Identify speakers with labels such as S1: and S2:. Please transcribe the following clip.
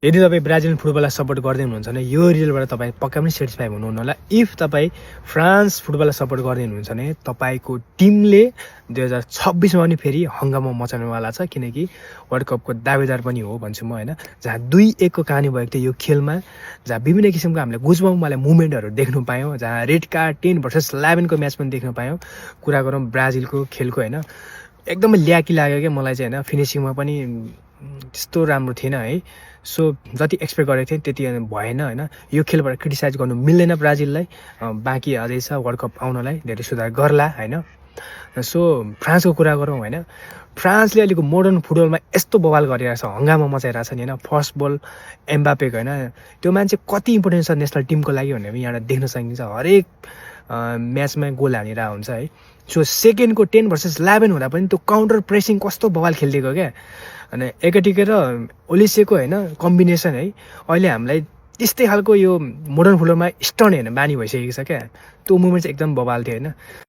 S1: यदि तपाईँ ब्राजिलियन फुटबललाई सपोर्ट गर्दै हुनुहुन्छ भने यो रिजल्टबाट तपाईँ पक्का पनि सेटिस्फाई हुनुहुन्न होला। इफ तपाईँ फ्रान्स फुटबललाई सपोर्ट गर्दै हुनुहुन्छ भने तपाईँको टिमले 2026मा पनि फेरि हङ्गामा मचाउनेवाला छ, किनकि वर्ल्ड कपको दावेदार पनि हो भन्छु म होइन। जहाँ 2-1 को कहानी भएको थियो यो खेलमा, जहाँ विभिन्न किसिमको हामीले गुजबम्पवाला मुभमेन्टहरू देख्नु पायौँ, जहाँ रेड कार्ड 10 भर्सेस 11 को म्याच पनि देख्न पायौँ। कुरा गरौँ ब्राजिलको खेलको होइन, एकदमै ल्याकी लाग्यो क्या मलाई चाहिँ होइन। फिनिसिङमा पनि त्यस्तो राम्रो थिएन है। सो जति एक्सपेक्ट गरेको थिएँ त्यति भएन होइन। यो खेलबाट क्रिटिसाइज गर्नु मिल्दैन ब्राजिललाई, बाँकी अझै छ वर्ल्ड कप आउनलाई, धेरै सुधार गर्ला होइन। सो फ्रान्सको कुरा गरौँ होइन, फ्रान्सले अहिलेको मोडर्न फुटबलमा यस्तो बवाल गरिरहेको छ, हङ्गामा मचाइरहेको छ नि होइन। फर्स्ट बल एम्बापेको होइन, त्यो मान्छे कति इम्पोर्टेन्ट छ नेसनल टिमको लागि भनेर पनि यहाँबाट देख्न सकिन्छ। हरेक म्याचमा गोल हानिरहेको हुन्छ है। सो सेकेन्डको 10 भर्सेस 11 हुँदा पनि त्यो काउन्टर प्रेसिङ कस्तो बवाल खेलिदिएको क्या। अनि एकाटिके र ओलिसेको होइन कम्बिनेसन है, अहिले हामीलाई त्यस्तै खालको यो मोडर्न फुटबलमा स्टन हेर्ने बानी भइसकेको छ क्या। त्यो मुभमेन्ट चाहिँ एकदम बवाल थियो होइन।